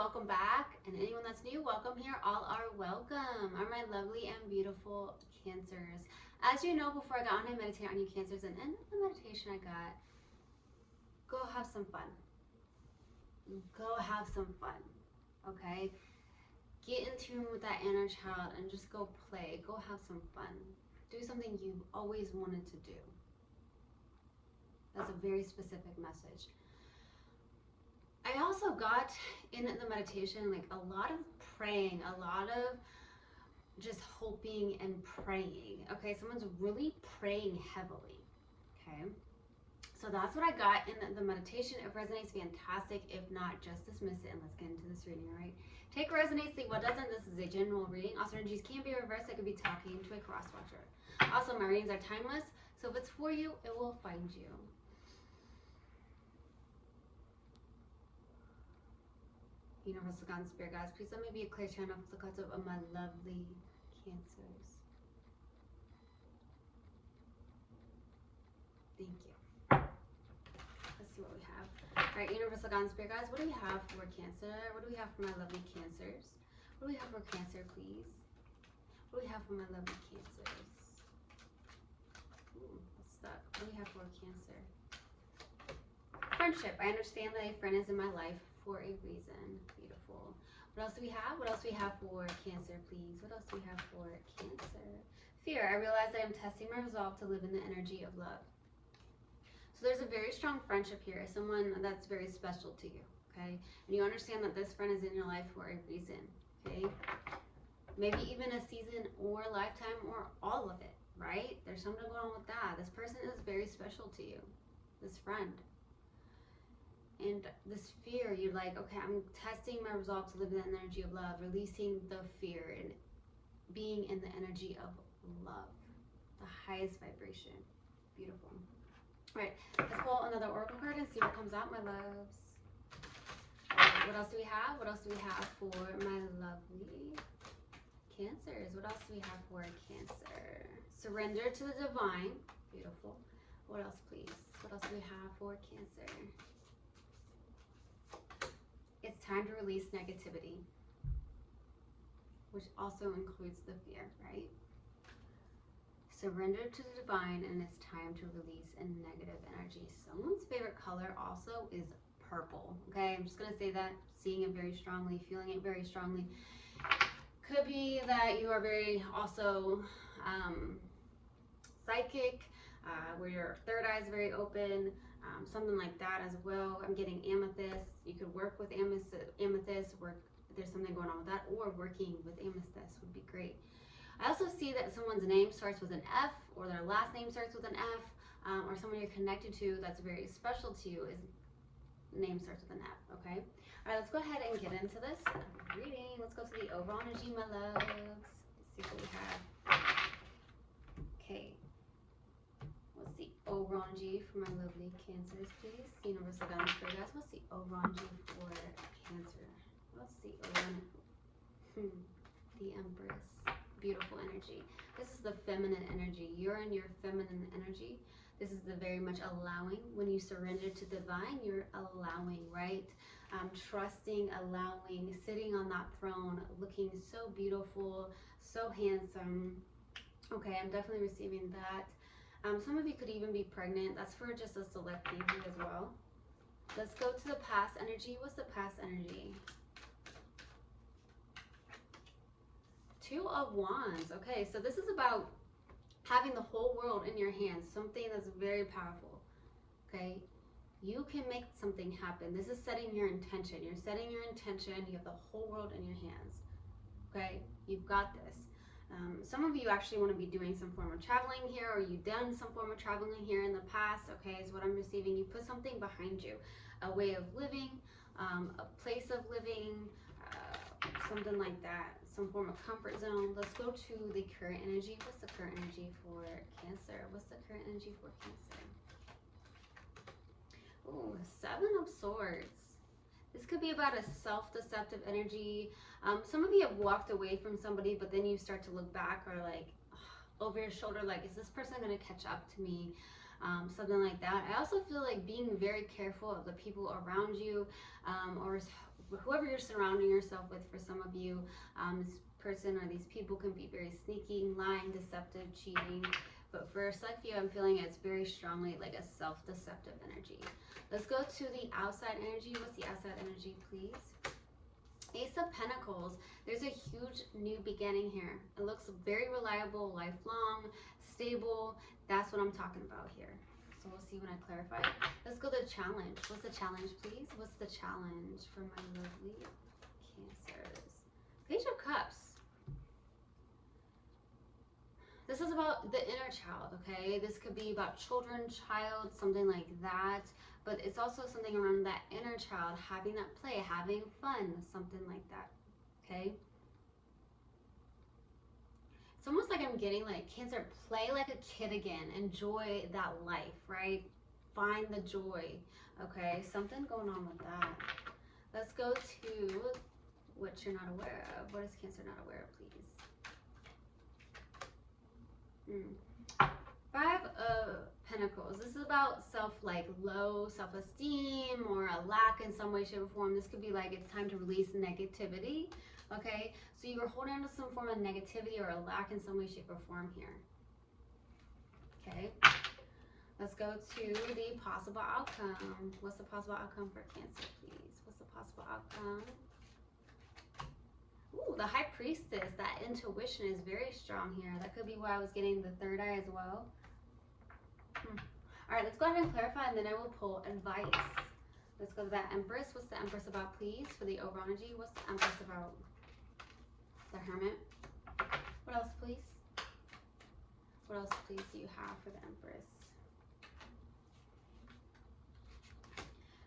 welcome back. And anyone that's new, welcome here. All are welcome. Are my lovely and beautiful Cancers. As you know, before I got on, I meditate on you Cancers, and in the meditation I got, go have some fun. Go have some fun. Okay? Get in tune with that inner child and just go play. Go have some fun. Do something you've always wanted to do. That's a very specific message. I also got in the meditation like a lot of praying, a lot of just hoping and praying. Okay, someone's really praying heavily. Okay, so that's what I got in the meditation. If resonates, fantastic. If not, just dismiss it and let's get into this reading. All right, take resonates, leave what doesn't. This is a general reading. Also, energies can be reversed. I could be talking to a cross watcher. Also, my readings are timeless, so if it's for you, it will find you. Universal God and Spirit guys, please let me be a clear channel for the cards of my lovely Cancers. Thank you. Let's see what we have. All right, Universal God and Spirit guys, what do we have for Cancer? What do we have for my lovely Cancers? What do we have for Cancer, please? What do we have for my lovely Cancers? Ooh, it's stuck. What do we have for Cancer? Friendship. I understand that a friend is in my life for a reason. Beautiful. What else do we have? What else do we have for Cancer, please? What else do we have for Cancer? Fear. I realize that I'm testing my resolve to live in the energy of love. So there's a very strong friendship here. Someone that's very special to you, okay? And you understand that this friend is in your life for a reason, okay? Maybe even a season or a lifetime or all of it, right? There's something going on with that. This person is very special to you, this friend. And this fear, you're like, okay, I'm testing my resolve to live in the energy of love, releasing the fear and being in the energy of love, the highest vibration. Beautiful. All right, let's pull another oracle card and see what comes out, my loves. What else do we have? What else do we have for my lovely Cancers? What else do we have for Cancer? Surrender to the divine. Beautiful. What else, please? What else do we have for Cancer? It's time to release negativity, which also includes the fear, right? Surrender to the divine, and it's time to release a negative energy. Someone's favorite color also is purple, okay? I'm just going to say that, seeing it very strongly, feeling it very strongly. Could be that you are very also psychic, where your third eye is very open, something like that as well. I'm getting amethyst. You could work with amethyst, there's something going on with that, or working with amethyst would be great. I also see that someone's name starts with an F, or their last name starts with an F, or someone you're connected to that's very special to you is name starts with an F, okay? All right, let's go ahead and get into this reading. Let's go to the overall energy, my loves. Let's see what we have. Okay. What's the overall energy for my lovely Cancers, please? Universal God and Spirit guys, what's the overall energy for Cancer? What's the overall the Empress. Beautiful energy. This is the feminine energy. You're in your feminine energy. This is the very much allowing. When you surrender to divine, you're allowing, right? Trusting, allowing, sitting on that throne, looking so beautiful, so handsome. Okay, I'm definitely receiving that. Some of you could even be pregnant. That's for just a select few as well. Let's go to the past energy. What's the past energy? Two of Wands. Okay, so this is about having the whole world in your hands, something that's very powerful. Okay, you can make something happen. This is setting your intention. You're setting your intention. You have the whole world in your hands. Okay, you've got this. Some of you actually want to be doing some form of traveling here, or you've done some form of traveling here in the past. Okay, is what I'm receiving. You put something behind you, a way of living, a place of living, something like that, some form of comfort zone. Let's go to the current energy. What's the current energy for Cancer? What's the current energy for Cancer? Ooh, Seven of Swords. This could be about a self-deceptive energy. Some of you have walked away from somebody, but then you start to look back or like over your shoulder, like, is this person going to catch up to me? Something like that. I also feel like being very careful of the people around you, or whoever you're surrounding yourself with. For some of you, this person or these people can be very sneaky, lying, deceptive, cheating. But for select few, I'm feeling it's very strongly like a self-deceptive energy. Let's go to the outside energy. What's the outside energy, please? Ace of Pentacles. There's a huge new beginning here. It looks very reliable, lifelong, stable. That's what I'm talking about here. So we'll see when I clarify. Let's go to the challenge. What's the challenge, please? What's the challenge for my lovely Cancers? Page of Cups. This is about the inner child, okay? This could be about children, child, something like that. But it's also something around that inner child, having that play, having fun, something like that, okay? It's almost like I'm getting like, Cancer, play like a kid again. Enjoy that life, right? Find the joy, okay? Something going on with that. Let's go to what you're not aware of. What is Cancer not aware of, please? Five of Pentacles. This is about low self-esteem or a lack in some way, shape, or form. This could be like it's time to release negativity. Okay, so you're holding on to some form of negativity or a lack in some way, shape, or form here. Okay, let's go to the possible outcome. What's the possible outcome for Cancer, please? What's the possible outcome? Ooh, the High Priestess. That intuition is very strong here. That could be why I was getting the third eye as well. All right, let's go ahead and clarify, and then I will pull advice. Let's go to that Empress. What's the Empress about, please, for the overall energy? What's the Empress about? The Hermit. What else, please? What else, please, do you have for the Empress?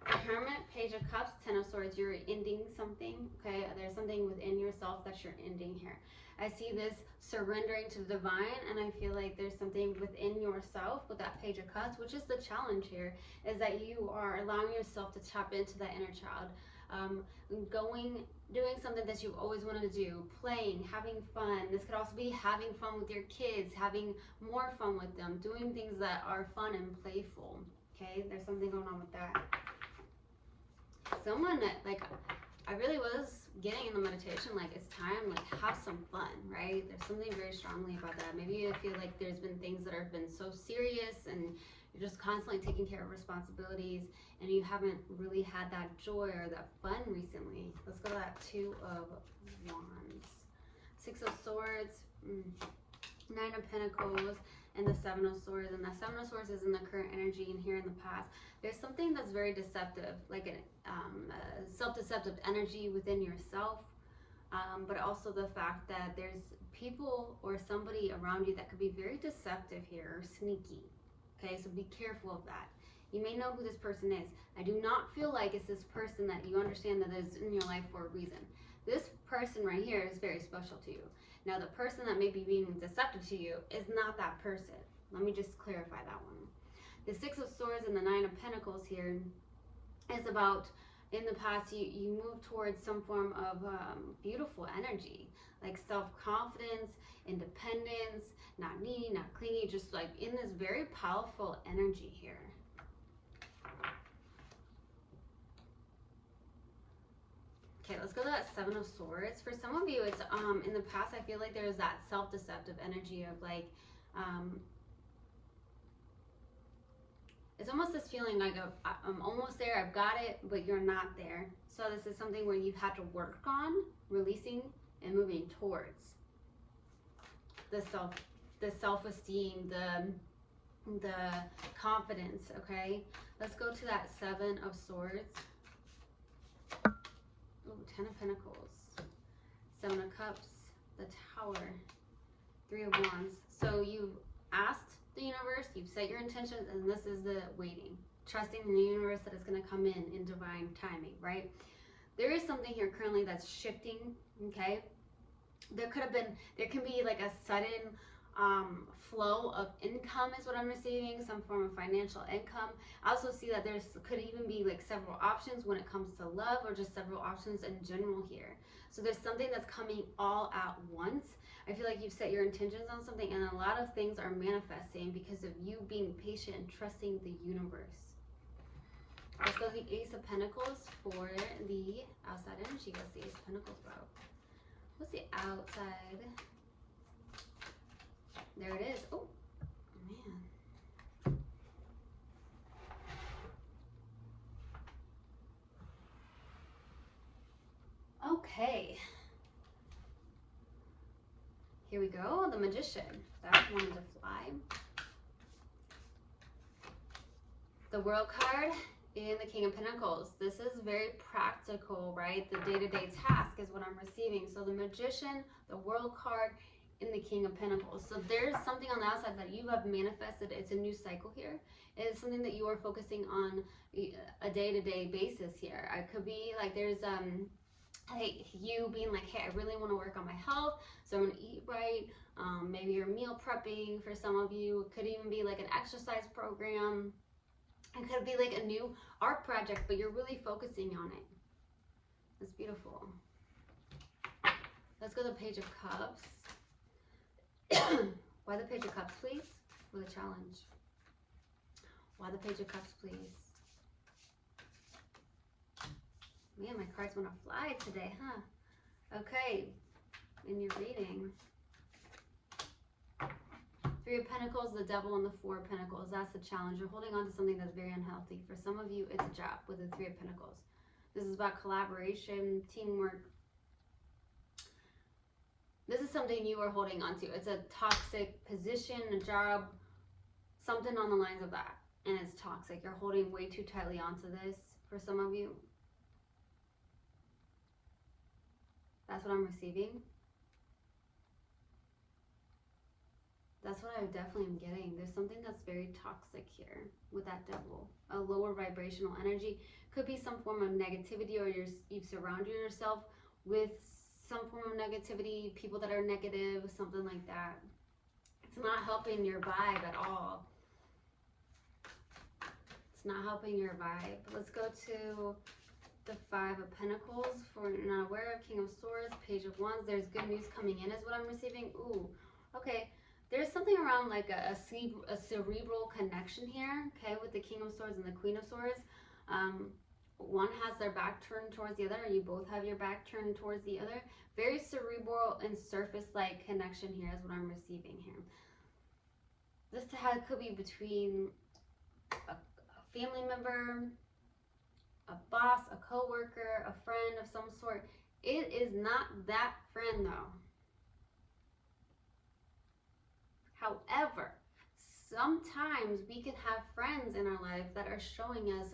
The Hermit, Page of Cups, Ten of Swords. You're ending something, okay? There's something within yourself that you're ending here. I see this surrendering to the divine, and I feel like there's something within yourself with that Page of Cups, which is the challenge here, is that you are allowing yourself to tap into that inner child. Doing something that you've always wanted to do, playing, having fun. This could also be having fun with your kids, having more fun with them, doing things that are fun and playful, okay? There's something going on with that. Someone that, like, I really was getting in the meditation, like, it's time, like, have some fun, right? There's something very strongly about that. Maybe you feel like there's been things that have been so serious and you're just constantly taking care of responsibilities and you haven't really had that joy or that fun recently. Let's go to that Two of Wands. Six of Swords, Nine of Pentacles, and the Seven of Swords. And the Seven of Swords is in the current energy and here in the past. There's something that's very deceptive, like a self-deceptive energy within yourself, but also the fact that there's people or somebody around you that could be very deceptive here or sneaky. Okay, so be careful of that. You may know who this person is. I do not feel like it's this person that you understand that is in your life for a reason. This person right here is very special to you. Now, the person that may be being deceptive to you is not that person. Let me just clarify that one. The Six of Swords and the Nine of Pentacles here is about, in the past, you move towards some form of beautiful energy, like self-confidence, independence, not needy, not clingy, just like in this very powerful energy here. Okay, let's go to that Seven of Swords. For some of you, it's in the past, I feel like there's that self-deceptive energy of like, it's almost this feeling like I'm almost there, I've got it, but you're not there. So this is something where you've had to work on releasing and moving towards the self-esteem, the confidence, okay? Let's go to that Seven of Swords. Ooh, Ten of Pentacles, Seven of Cups, the Tower, Three of Wands. So you've asked the universe, you've set your intentions, and this is the waiting. Trusting in the universe that it's going to come in divine timing, right? There is something here currently that's shifting, okay? There can be like a sudden flow of income is what I'm receiving, some form of financial income. I also see that could even be like several options when it comes to love, or just several options in general here. So there's something that's coming all at once. I feel like you've set your intentions on something, and a lot of things are manifesting because of you being patient and trusting the universe. Let's go to the Ace of Pentacles for the outside energy. What's the Ace of Pentacles about? What's the outside? There it is. Oh, man. Okay. Here we go. The Magician. That wanted to fly. The World card and the King of Pentacles. This is very practical, right? The day-to-day task is what I'm receiving. So the Magician, the World card, and the King of Pentacles. So there's something on the outside that you have manifested. It's a new cycle here. It is something that you are focusing on a day-to-day basis here. It could be like there's hey, you being like, hey, I really want to work on my health, so I'm going to eat right. Maybe you're meal prepping for some of you. It could even be like an exercise program. It could be like a new art project, but you're really focusing on it. That's beautiful. Let's go to the Page of Cups. Why the Page of Cups, please? With a challenge. Why the Page of Cups, please? Man, my cards want to fly today, huh? Okay, in your reading. Three of Pentacles, the Devil, and the Four of Pentacles. That's the challenge. You're holding on to something that's very unhealthy. For some of you, it's a job with the Three of Pentacles. This is about collaboration, teamwork. This is something you are holding on to. It's a toxic position, a job, something on the lines of that. And it's toxic. You're holding way too tightly onto this for some of you. That's what I'm receiving. That's what I definitely am getting. There's something that's very toxic here with that Devil. A lower vibrational energy. Could be some form of negativity, or you've surrounded yourself with some form of negativity, people that are negative, something like that. It's not helping your vibe at all. It's not helping your vibe. Let's go to the Five of Pentacles for not aware of, King of Swords, Page of Wands. There's good news coming in is what I'm receiving. Ooh, okay. There's something around like a cerebral connection here, okay, with the King of Swords and the Queen of Swords. One has their back turned towards the other, or you both have your back turned towards the other. Very cerebral and surface-like connection here is what I'm receiving here. This could be between a family member, a boss, a co-worker, a friend of some sort. It is not that friend though. However, sometimes we can have friends in our life that are showing us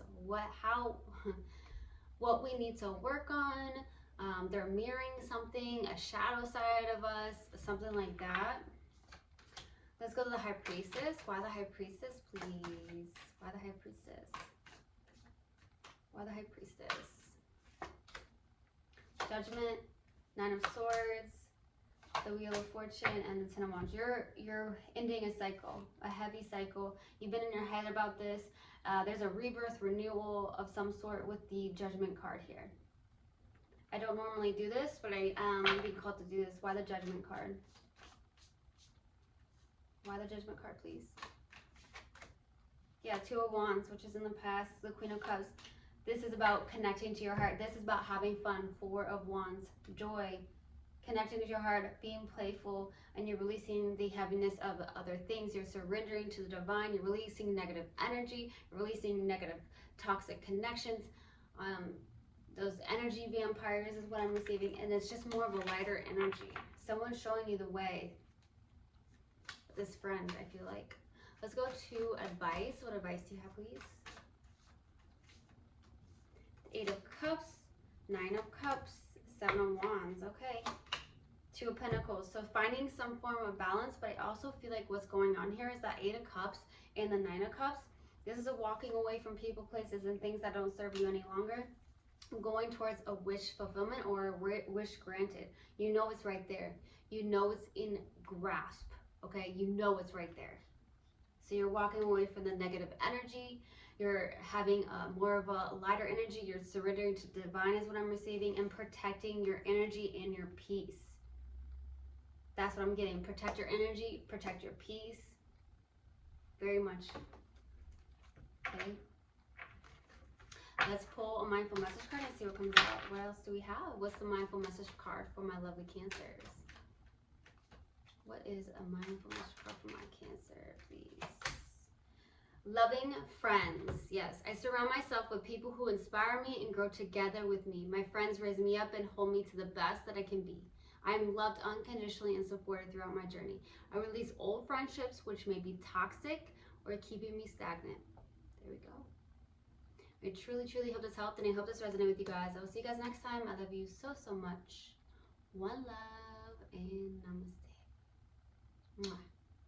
what we need to work on. They're mirroring something, a shadow side of us, something like that. Let's go to the High Priestess. Why the High Priestess, please? Why the High Priestess? Why the High Priestess? Judgment, Nine of Swords, the Wheel of Fortune, and the Ten of Wands. You're ending a cycle, a heavy cycle. You've been in your head about this. There's a rebirth, renewal of some sort with the Judgment card here. I don't normally do this, but I am being called to do this. Why the Judgment card? Why the Judgment card, please? Yeah, Two of Wands, which is in the past, the Queen of Cups. This is about connecting to your heart. This is about having fun. Four of Wands, joy, connecting with your heart, being playful, and you're releasing the heaviness of other things. You're surrendering to the divine. You're releasing negative energy. You're releasing negative, toxic connections. Those energy vampires is what I'm receiving, and it's just more of a lighter energy. Someone's showing you the way. This friend, I feel like. Let's go to advice. What advice do you have, please? Eight of Cups, Nine of Cups, Seven of Wands. Okay. Two of Pentacles. So finding some form of balance, but I also feel like what's going on here is that Eight of Cups and the Nine of Cups. This is a walking away from people, places, and things that don't serve you any longer. Going towards a wish fulfillment or a wish granted. You know it's right there. You know it's in grasp. Okay, you know it's right there. So you're walking away from the negative energy. You're having more of a lighter energy. You're surrendering to the divine is what I'm receiving, and protecting your energy and your peace. That's what I'm getting. Protect your energy, protect your peace. Very much. Okay. Let's pull a mindful message card and see what comes out. What else do we have? What's the mindful message card for my lovely Cancers? What is a mindful message card for my Cancer, please? Loving friends. Yes, I surround myself with people who inspire me and grow together with me. My friends raise me up and hold me to the best that I can be. I am loved unconditionally and supported throughout my journey. I release old friendships which may be toxic or keeping me stagnant. There we go. I truly, truly hope this helped, and I hope this resonated with you guys. I will see you guys next time. I love you so, so much. One love and namaste. Mwah.